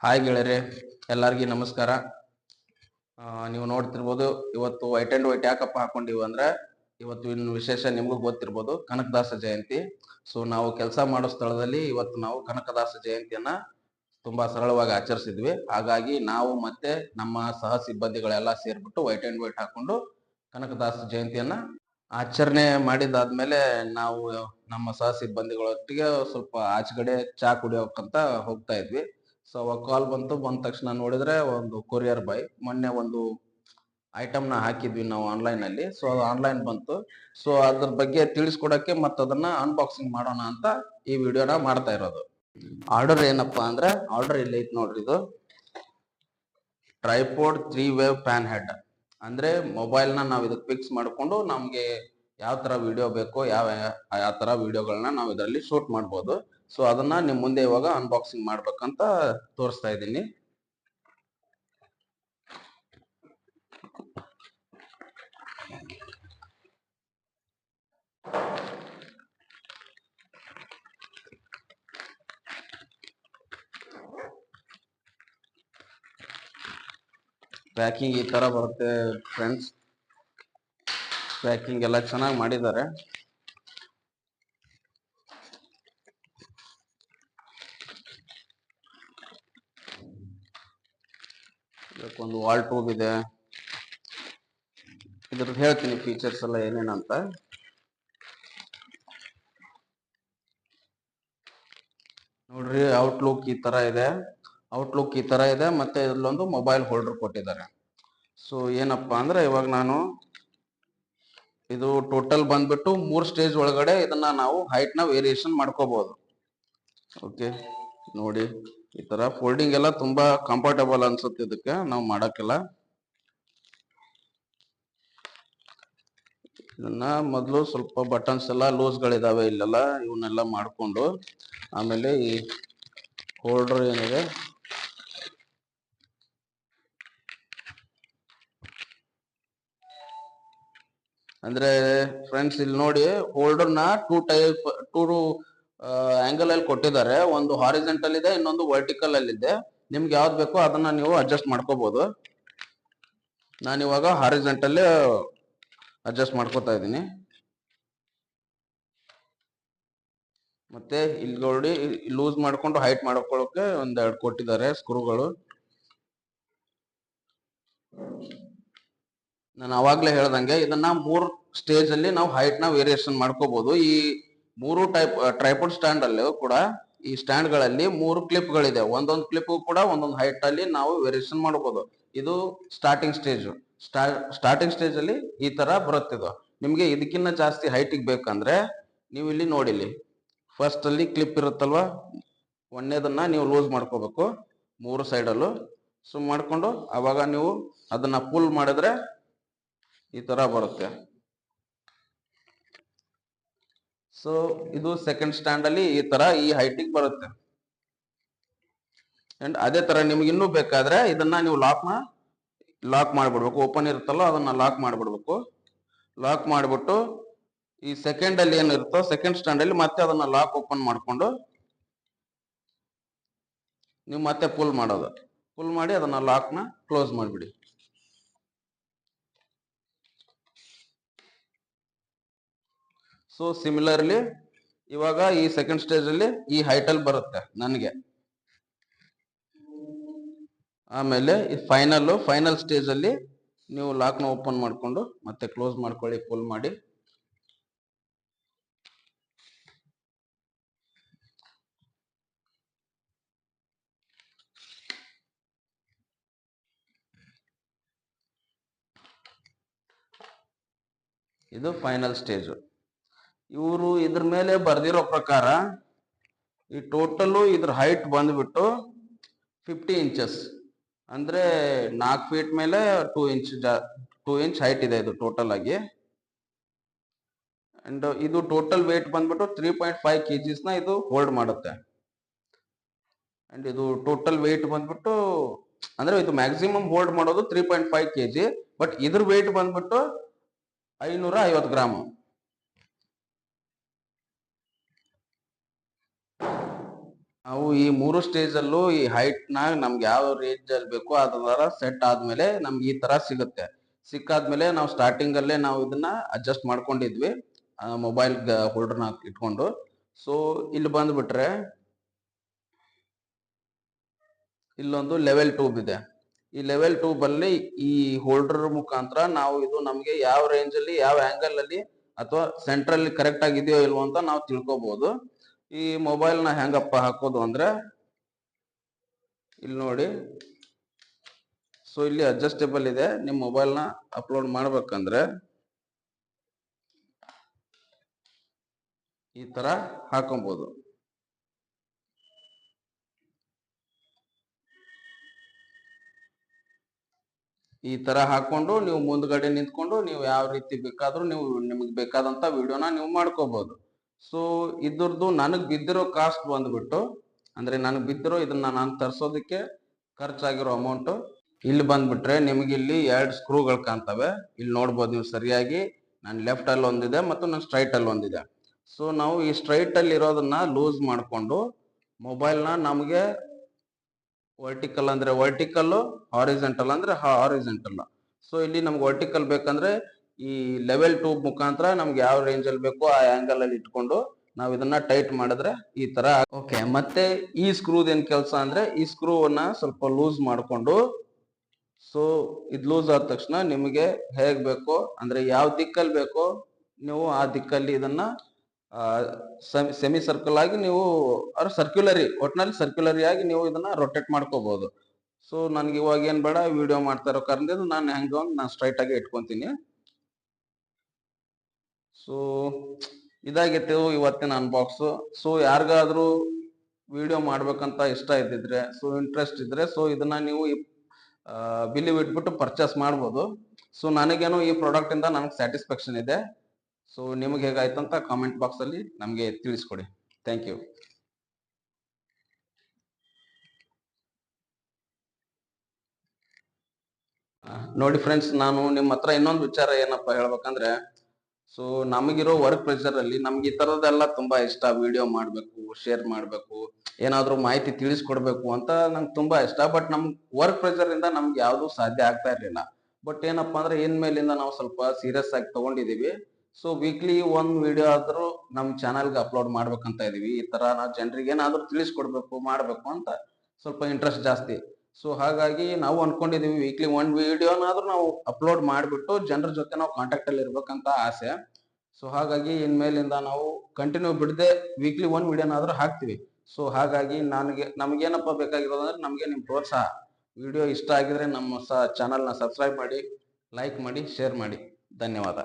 Hi ಗೆಳೆಯರೆ, ಎಲ್ಲರಿಗೂ ನಮಸ್ಕಾರ. ನೀವು ನೋಡ್ತಿರ್ಬೋದು, ಇವತ್ತು ವೈಟ್ ಅಂಡ್ ವೈಟ್ ಯಾಕಪ್ಪ ಹಾಕೊಂಡಿವಿ ಅಂದ್ರೆ ಇವತ್ತು ಇನ್ನು ವಿಶೇಷ ನಿಮಗೂ ಗೊತ್ತಿರ್ಬೋದು, ಕನಕದಾಸ ಜಯಂತಿ. ಸೊ ನಾವು ಕೆಲಸ ಮಾಡೋ ಸ್ಥಳದಲ್ಲಿ ಇವತ್ತು ನಾವು ಕನಕದಾಸ ಜಯಂತಿಯನ್ನ ತುಂಬಾ ಸರಳವಾಗಿ ಆಚರಿಸಿದ್ವಿ. ಹಾಗಾಗಿ ನಾವು ಮತ್ತೆ ನಮ್ಮ ಸಹ ಸಿಬ್ಬಂದಿಗಳೆಲ್ಲ ಸೇರ್ಬಿಟ್ಟು ವೈಟ್ ಅಂಡ್ ವೈಟ್ ಹಾಕೊಂಡು ಕನಕದಾಸ ಜಯಂತಿಯನ್ನ ಆಚರಣೆ ಮಾಡಿದಾದ್ಮೇಲೆ ನಾವು ನಮ್ಮ ಸಹ ಸಿಬ್ಬಂದಿಗಳೊಟ್ಟಿಗೆ ಸ್ವಲ್ಪ ಆಚೆಗಡೆ ಚಾ ಕುಡಿಯೋಕಂತ ಹೋಗ್ತಾ ಇದ್ವಿ. ಸೊ ಅವಾಗ ಕಾಲ್ ಬಂದ ತಕ್ಷಣ ನೋಡಿದ್ರೆ ಒಂದು ಕೊರಿಯರ್ ಬಾಯ್ ಮೊನ್ನೆ ಒಂದು ಐಟಮ್ನ ಹಾಕಿದ್ವಿ ನಾವು ಆನ್ಲೈನ್ ಅಲ್ಲಿ. ಸೊ ಅದು ಆನ್ಲೈನ್ ಬಂತು. ಸೊ ಅದ್ರ ಬಗ್ಗೆ ತಿಳಿಸ್ಕೊಡಕ್ಕೆ ಮತ್ತೆ ಅದನ್ನ ಅನ್ಬಾಕ್ಸಿಂಗ್ ಮಾಡೋಣ ಅಂತ ಈ ವಿಡಿಯೋನ ಮಾಡ್ತಾ ಇರೋದು. ಆರ್ಡರ್ ಏನಪ್ಪಾ ಅಂದ್ರೆ, ಆರ್ಡರ್ ಇಲ್ಲಿ ಐತಿ ನೋಡ್ರಿ. ಇದು ಟ್ರೈಪೋಡ್ 3-ವೇವ್ ಪ್ಯಾನ್ ಹೆಡ್. ಅಂದ್ರೆ ಮೊಬೈಲ್ ನ ನಾವು ಇದಕ್ಕೆ ಫಿಕ್ಸ್ ಮಾಡಿಕೊಂಡು ನಮ್ಗೆ ಯಾವ ತರ ವಿಡಿಯೋ ಬೇಕೋ ಯಾವ ತರ ವಿಡಿಯೋಗಳನ್ನ ನಾವು ಇದರಲ್ಲಿ ಶೂಟ್ ಮಾಡ್ಬೋದು. ಸೊ ಅದನ್ನ ನಿಮ್ ಮುಂದೆ ಇವಾಗ ಅನ್ಬಾಕ್ಸಿಂಗ್ ಮಾಡ್ಬೇಕಂತ ತೋರಿಸ್ತಾ ಇದ್ದೀನಿ. ಪ್ಯಾಕಿಂಗ್ ಈ ತರ ಬರುತ್ತೆ ಫ್ರೆಂಡ್ಸ್. ಪ್ಯಾಕಿಂಗ್ ಎಲ್ಲ ಚೆನ್ನಾಗಿ ಮಾಡಿದ್ದಾರೆ. ಒಂದು ವಾಲ್ ಟ್ಯೂಬ್ ಇದೆ. ಇದ್ರದ್ದು ಹೇಳ್ತೀನಿ ಫೀಚರ್ಸ್ ಎಲ್ಲ ಏನೇನಂತ. ನೋಡ್ರಿ, ಔಟ್ಲುಕ್ ಈ ತರ ಇದೆ. ಮತ್ತೆ ಇಲ್ಲೊಂದು ಮೊಬೈಲ್ ಹೋಲ್ಡರ್ ಕೊಟ್ಟಿದ್ದಾರೆ. ಸೊ ಏನಪ್ಪಾ ಅಂದ್ರೆ, ಇವಾಗ ನಾನು ಇದು ಟೋಟಲ್ ಬಂದ್ಬಿಟ್ಟು 3 ಸ್ಟೇಜ್ ಒಳಗಡೆ ಇದನ್ನ ನಾವು ಹೈಟ್ ನ ವೇರಿಯೇಷನ್ ಮಾಡ್ಕೋಬಹುದು. ಓಕೆ, ನೋಡಿ ಈ ತರ ಫೋಲ್ಡಿಂಗ್ ಎಲ್ಲ ತುಂಬಾ ಕಂಫರ್ಟಬಲ್ ಅನ್ಸುತ್ತೆ ಇದಕ್ಕೆ ನಾವು ಮಾಡಕ್ಕೆಲ್ಲ. ಇದನ್ನ ಮೊದಲು ಸ್ವಲ್ಪ ಬಟನ್ಸ್ ಎಲ್ಲ ಲೂಸ್ ಗಳಿದಾವೆ ಇಲ್ಲೆಲ್ಲ, ಇವನ್ನೆಲ್ಲ ಮಾಡ್ಕೊಂಡು ಆಮೇಲೆ ಈ ಹೋಲ್ಡರ್ ಏನಿದೆ ಅಂದ್ರೆ ಫ್ರೆಂಡ್ಸ್, ಇಲ್ಲಿ ನೋಡಿ ಹೋಲ್ಡರ್ ನ ಟೂ ಆಂಗಲ್ ಅಲ್ಲಿ ಕೊಟ್ಟಿದ್ದಾರೆ. ಒಂದು ಹಾರಿಜೆಂಟಲ್ ಇದೆ, ಇನ್ನೊಂದು ವರ್ಟಿಕಲ್ ಅಲ್ಲಿ ಇದೆ. ನಿಮ್ಗೆ ಯಾವ್ದು ಬೇಕೋ ಅದನ್ನ ನೀವು ಅಡ್ಜಸ್ಟ್ ಮಾಡ್ಕೋಬಹುದು. ನಾನಿವಾಗ ಹಾರಿಜೆಂಟಲ್ ಅಡ್ಜಸ್ಟ್ ಮಾಡ್ಕೋತಾ ಇದ್ದೀನಿ. ಮತ್ತೆ ಇಲ್ಲಿ ನೋಡಿ, ಲೂಸ್ ಮಾಡ್ಕೊಂಡು ಹೈಟ್ ಮಾಡ್ಕೊಳ್ಳೋಕೆ ಒಂದೆರಡು ಕೊಟ್ಟಿದ್ದಾರೆ ಸ್ಕ್ರೂಗಳು. ನಾನು ಅವಾಗ್ಲೇ ಹೇಳ್ದಂಗೆ ಇದನ್ನ 3 ಸ್ಟೇಜ್ ಅಲ್ಲಿ ನಾವು ಹೈಟ್ ನ ವೇರಿಯೇಷನ್ ಮಾಡ್ಕೋಬಹುದು. ಈ 3 ಟ್ರೈಪಾಡ್ ಸ್ಟ್ಯಾಂಡ್ ಅಲ್ಲೂ ಕೂಡ ಈ ಸ್ಟ್ಯಾಂಡ್ ಗಳಲ್ಲಿ 3 ಕ್ಲಿಪ್ ಗಳಿದೆ. ಒಂದೊಂದು ಕ್ಲಿಪ್ ಕೂಡ ಒಂದೊಂದು ಹೈಟ್ ಅಲ್ಲಿ ನಾವು ವೇರಿಯೇಷನ್ ಮಾಡಬಹುದು. ಇದು ಸ್ಟಾರ್ಟಿಂಗ್ ಸ್ಟೇಜ್ ಅಲ್ಲಿ ಈ ತರ ಬರುತ್ತೆ. ಇದು ನಿಮ್ಗೆ ಇದಕ್ಕಿಂತ ಜಾಸ್ತಿ ಹೈಟಿಗೆ ಬೇಕಂದ್ರೆ ನೀವು ಇಲ್ಲಿ ನೋಡಿಲಿ, ಫಸ್ಟ್ ಅಲ್ಲಿ ಕ್ಲಿಪ್ ಇರುತ್ತಲ್ವಾ, ಒಂದೇದನ್ನ ನೀವು ಲೂಸ್ ಮಾಡ್ಕೋಬೇಕು 3 ಸೈಡಲ್ಲೂ. ಸೊ ಮಾಡ್ಕೊಂಡು ಅವಾಗ ನೀವು ಅದನ್ನ ಪುಲ್ ಮಾಡಿದ್ರೆ ಈ ತರ ಬರುತ್ತೆ. ಸೊ ಇದು ಸೆಕೆಂಡ್ ಸ್ಟ್ಯಾಂಡ್ ಅಲ್ಲಿ ಈ ತರ ಈ ಹೈಟಿಗೆ ಬರುತ್ತೆ. ಅಂಡ್ ಅದೇ ತರ ನಿಮ್ಗೆ ಇನ್ನೂ ಬೇಕಾದ್ರೆ ಇದನ್ನ ನೀವು ಲಾಕ್ ಮಾಡ್ಬಿಡ್ಬೇಕು. ಓಪನ್ ಇರುತ್ತಲ್ಲ ಅದನ್ನ ಲಾಕ್ ಮಾಡ್ಬಿಡ್ಬೇಕು. ಲಾಕ್ ಮಾಡ್ಬಿಟ್ಟು ಈ ಸೆಕೆಂಡ್ ಅಲ್ಲಿ ಏನಿರುತ್ತೋ ಸೆಕೆಂಡ್ ಸ್ಟ್ಯಾಂಡ್ ಅಲ್ಲಿ ಮತ್ತೆ ಅದನ್ನ ಲಾಕ್ ಓಪನ್ ಮಾಡ್ಕೊಂಡು ನೀವು ಮತ್ತೆ ಪುಲ್ ಮಾಡಿ ಅದನ್ನ ಲಾಕ್ ನ ಕ್ಲೋಸ್ ಮಾಡಿಬಿಡಿ. ಸೊ ಸಿಮಿಲರ್ಲಿ ಇವಾಗ ಈ ಸೆಕೆಂಡ್ ಸ್ಟೇಜ್ ಅಲ್ಲಿ ಈ ಹೈಟ್ ಅಲ್ಲಿ ಬರುತ್ತೆ ನನಗೆ. ಆಮೇಲೆ ಫೈನಲ್ ಸ್ಟೇಜ್ ಅಲ್ಲಿ ನೀವು ಲಾಕ್ ನ ಓಪನ್ ಮಾಡ್ಕೊಂಡು ಮತ್ತೆ ಕ್ಲೋಸ್ ಮಾಡ್ಕೊಳ್ಳಿ, ಪುಲ್ ಮಾಡಿ. ಇದು ಫೈನಲ್ ಸ್ಟೇಜ್. ಇವರು ಇದ್ರ ಮೇಲೆ ಬರ್ದಿರೋ ಪ್ರಕಾರ ಈ ಟೋಟಲ್ ಇದ್ರ ಹೈಟ್ ಬಂದ್ಬಿಟ್ಟು 50 ಇಂಚಸ್, ಅಂದ್ರೆ 4 ಫೀಟ್ ಮೇಲೆ 2 ಇಂಚ್ ಹೈಟ್ ಇದೆ ಇದು ಟೋಟಲ್ ಆಗಿ. ಅಂಡ್ ಇದು ಟೋಟಲ್ ವೇಟ್ ಬಂದ್ಬಿಟ್ಟು 3.5 kgs ನ ಇದು ಹೋಲ್ಡ್ ಮಾಡುತ್ತೆ. ಅಂಡ್ ಇದು ಟೋಟಲ್ ವೇಟ್ ಬಂದ್ಬಿಟ್ಟು, ಅಂದ್ರೆ ಇದು ಮ್ಯಾಕ್ಸಿಮಮ್ ಹೋಲ್ಡ್ ಮಾಡೋದು 3.5 kg. ಬಟ್ ಇದ್ರ ವೇಟ್ ಬಂದ್ಬಿಟ್ಟು 550 ಗ್ರಾಮ್. ನಾವು ಈ 3 ಸ್ಟೇಜ್ ಅಲ್ಲೂ ಈ ಹೈಟ್ ನಾಗ ನಮ್ಗೆ ಯಾವ ರೇಂಜ್ ಅಲ್ಲಿ ಬೇಕೋ ಅದರ ಸೆಟ್ ಆದ್ಮೇಲೆ ನಮ್ಗೆ ಈ ತರ ಸಿಗುತ್ತೆ. ಸಿಕ್ಕಾದ್ಮೇಲೆ ನಾವು ಸ್ಟಾರ್ಟಿಂಗ್ ಅಲ್ಲೇ ನಾವು ಇದನ್ನ ಅಡ್ಜಸ್ಟ್ ಮಾಡ್ಕೊಂಡಿದ್ವಿ ಮೊಬೈಲ್ ಹೋಲ್ಡರ್ನ ಇಟ್ಕೊಂಡು. ಸೊ ಇಲ್ಲಿ ಬಂದ್ಬಿಟ್ರೆ ಇಲ್ಲೊಂದು ಲೆವೆಲ್ ಟ್ಯೂಬ್ ಇದೆ. ಈ ಲೆವೆಲ್ ಟ್ಯೂಬ್ ಅಲ್ಲಿ ಈ ಹೋಲ್ಡರ್ ಮುಖಾಂತರ ನಾವು ಇದು ನಮ್ಗೆ ಯಾವ ರೇಂಜ್ ಅಲ್ಲಿ ಯಾವ ಆಂಗಲ್ ಅಲ್ಲಿ ಅಥವಾ ಸೆಂಟ್ರಲ್ ಕರೆಕ್ಟ್ ಆಗಿದೆಯೋ ಇಲ್ವೋ ಅಂತ ನಾವು ತಿಳ್ಕೊಬಹುದು. ಈ ಮೊಬೈಲ್ ನ ಹೆಂಗಪ್ಪ ಹಾಕೋದು ಅಂದ್ರೆ ಇಲ್ಲಿ ನೋಡಿ. ಸೊ ಇಲ್ಲಿ ಅಡ್ಜಸ್ಟೇಬಲ್ ಇದೆ. ನಿಮ್ ಮೊಬೈಲ್ ನ ಅಪ್ಲೋಡ್ ಮಾಡ್ಬೇಕಂದ್ರೆ ಈ ತರ ಹಾಕೊಬಹುದು. ಈ ತರ ಹಾಕೊಂಡು ನೀವು ಮುಂದ್ಗಡೆ ನಿಂತ್ಕೊಂಡು ನೀವು ಯಾವ ರೀತಿ ಬೇಕಾದ್ರೂ ನೀವು ನಿಮಗೆ ಬೇಕಾದಂತ ವಿಡಿಯೋನ ನೀವು ಮಾಡ್ಕೋಬಹುದು. ಸೊ ಇದ್ರದ್ದು ನನಗ್ ಬಿದ್ದಿರೋ ಕಾಸ್ಟ್ ಬಂದ್ಬಿಟ್ಟು ಅಂದ್ರೆ ನನಗ್ ಬಿದ್ದಿರೋ ಇದನ್ನ ನಾನು ತರ್ಸೋದಕ್ಕೆ ಖರ್ಚಾಗಿರೋ ಅಮೌಂಟ್ ಇಲ್ಲಿ ಬಂದ್ಬಿಟ್ರೆ ನಿಮ್ಗೆ ಇಲ್ಲಿ 2 ಸ್ಕ್ರೂಗಳು ಕಾಣ್ತವೆ. ಇಲ್ಲಿ ನೋಡ್ಬೋದು ನೀವು ಸರಿಯಾಗಿ. ನಾನು ಲೆಫ್ಟ್ ಅಲ್ಲಿ ಒಂದಿದೆ ಮತ್ತು ನಾನು ಸ್ಟ್ರೈಟ್ ಅಲ್ಲಿ ಒಂದಿದೆ. ಸೊ ನಾವು ಈ ಸ್ಟ್ರೈಟ್ ಅಲ್ಲಿ ಇರೋದನ್ನ ಲೂಸ್ ಮಾಡ್ಕೊಂಡು ಮೊಬೈಲ್ ನ ನಮ್ಗೆ ವರ್ಟಿಕಲ್ ಅಂದ್ರೆ ವರ್ಟಿಕಲ್, ಹಾರಿಜೆಂಟಲ್ ಅಂದ್ರೆ ಹಾರಿಜೆಂಟಲ್. ಸೊ ಇಲ್ಲಿ ನಮ್ಗೆ ವರ್ಟಿಕಲ್ ಬೇಕಂದ್ರೆ ಈ ಲೆವೆಲ್ ಟ್ಯೂಬ್ ಮುಖಾಂತರ ನಮ್ಗೆ ಯಾವ ರೇಂಜ್ ಅಲ್ಲಿ ಬೇಕೋ ಆ ಆಂಗಲ್ ಅಲ್ಲಿ ಇಟ್ಕೊಂಡು ನಾವ್ ಇದನ್ನ ಟೈಟ್ ಮಾಡಿದ್ರೆ ಈ ತರ. ಓಕೆ, ಮತ್ತೆ ಈ ಸ್ಕ್ರೂದ್ ಏನ್ ಕೆಲಸ ಅಂದ್ರೆ ಈ ಸ್ಕ್ರೂವನ್ನ ಸ್ವಲ್ಪ ಲೂಸ್ ಮಾಡ್ಕೊಂಡು, ಸೊ ಇದು ಲೂಸ್ ಆದ ತಕ್ಷಣ ನಿಮಗೆ ಹೇಗ್ ಬೇಕೋ ಅಂದ್ರೆ ಯಾವ ದಿಕ್ಕಲ್ಲಿ ಬೇಕೋ ನೀವು ಆ ದಿಕ್ಕಲ್ಲಿ ಇದನ್ನ ಸೆಮಿ ಸರ್ಕಲ್ ಆಗಿ ನೀವು ಸರ್ಕ್ಯುಲರಿ, ಒಟ್ನಲ್ಲಿ ಸರ್ಕ್ಯುಲರಿ ಆಗಿ ನೀವು ಇದನ್ನ ರೊಟೇಟ್ ಮಾಡ್ಕೋಬಹುದು. ಸೊ ನನ್ಗೆ ಇವಾಗ ಏನ್ ಬೇಡ, ವಿಡಿಯೋ ಮಾಡ್ತಾ ಇರೋ ಕಾರಣದಿಂದ ನಾನು ಹೆಂಗ ನಾನು ಸ್ಟ್ರೈಟ್ ಆಗಿ ಇಟ್ಕೊಂತೀನಿ. ಸೊ ಇದಾಗಿತ್ತು ಇವತ್ತಿನ ಅನ್ಬಾಕ್ಸ್. ಸೊ ಯಾರಿಗಾದ್ರೂ ವಿಡಿಯೋ ಮಾಡ್ಬೇಕಂತ ಇಷ್ಟ ಇದ್ದಿದ್ರೆ, ಸೊ ಇಂಟ್ರೆಸ್ಟ್ ಇದ್ರೆ, ಸೊ ಇದನ್ನ ನೀವು ಬಿಲೀವ್ ಇಟ್ಬಿಟ್ಟು ಪರ್ಚೇಸ್ ಮಾಡ್ಬೋದು. ಸೊ ನನಗೇನು ಈ ಪ್ರಾಡಕ್ಟ್ ಇಂದ ನನಗೆ ಸ್ಯಾಟಿಸ್ಫ್ಯಾಕ್ಷನ್ ಇದೆ. ಸೊ ನಿಮ್ಗೆ ಹೇಗಾಯ್ತು ಅಂತ ಕಾಮೆಂಟ್ ಬಾಕ್ಸ್ ಅಲ್ಲಿ ನಮ್ಗೆ ತಿಳಿಸ್ಕೊಡಿ. Thank you. ನೋಡಿ ಫ್ರೆಂಡ್ಸ್, ನಾನು ನಿಮ್ಮ ಹತ್ರ ಇನ್ನೊಂದು ವಿಚಾರ ಏನಪ್ಪಾ ಹೇಳ್ಬೇಕಂದ್ರೆ, ಸೊ ನಮಗಿರೋ ವರ್ಕ್ ಪ್ರೆಷರ್ ಅಲ್ಲಿ ನಮ್ಗೆ ಈ ತರದೆಲ್ಲ ತುಂಬಾ ಇಷ್ಟ. ವಿಡಿಯೋ ಮಾಡ್ಬೇಕು, ಶೇರ್ ಮಾಡ್ಬೇಕು, ಏನಾದ್ರೂ ಮಾಹಿತಿ ತಿಳಿಸ್ಕೊಡ್ಬೇಕು ಅಂತ ನಂಗೆ ತುಂಬಾ ಇಷ್ಟ. ಬಟ್ ನಮ್ ವರ್ಕ್ ಪ್ರೆಷರ್ ಇಂದ ನಮ್ಗೆ ಯಾವ್ದು ಸಾಧ್ಯ ಆಗ್ತಾ ಇರ್ಲಿಲ್ಲ. ಬಟ್ ಏನಪ್ಪಾ ಅಂದ್ರೆ ಇನ್ಮೇಲಿಂದ ನಾವು ಸ್ವಲ್ಪ ಸೀರಿಯಸ್ ಆಗಿ ತಗೊಂಡಿದೀವಿ. ಸೊ ವೀಕ್ಲಿ 1 ವಿಡಿಯೋ ಆದ್ರೂ ನಮ್ ಚಾನಲ್ಗೆ ಅಪ್ಲೋಡ್ ಮಾಡ್ಬೇಕಂತ ಇದೀವಿ. ಈ ತರ ನಾವು ಜನರಿಗೆ ಏನಾದ್ರೂ ತಿಳಿಸ್ಕೊಡ್ಬೇಕು, ಮಾಡ್ಬೇಕು ಅಂತ ಸ್ವಲ್ಪ ಇಂಟ್ರೆಸ್ಟ್ ಜಾಸ್ತಿ. ಸೊ ಹಾಗಾಗಿ ನಾವು ಅನ್ಕೊಂಡಿದೀವಿ ವೀಕ್ಲಿ 1 ವಿಡಿಯೋನಾದ್ರೂ ನಾವು ಅಪ್ಲೋಡ್ ಮಾಡ್ಬಿಟ್ಟು ಜನರ ಜೊತೆ ನಾವು ಕಾಂಟ್ಯಾಕ್ಟ್ ಅಲ್ಲಿ ಇರ್ಬೇಕಂತ ಆಸೆ. ಸೊ ಹಾಗಾಗಿ ಇನ್ಮೇಲಿಂದ ನಾವು ಕಂಟಿನ್ಯೂ ಬಿಡದೆ ವೀಕ್ಲಿ 1 ವಿಡಿಯೋನಾದ್ರೂ ಹಾಕ್ತಿವಿ. ಸೊ ಹಾಗಾಗಿ ನಮಗೇನಪ್ಪ ಬೇಕಾಗಿರೋದಂದ್ರೆ ನಮ್ಗೆ ನಿಮ್ ಪ್ರೋತ್ಸಾಹ. ವಿಡಿಯೋ ಇಷ್ಟ ಆಗಿದ್ರೆ ನಮ್ಮ ಚಾನಲ್ನ ಸಬ್ಸ್ಕ್ರೈಬ್ ಮಾಡಿ, ಲೈಕ್ ಮಾಡಿ, ಶೇರ್ ಮಾಡಿ. ಧನ್ಯವಾದ.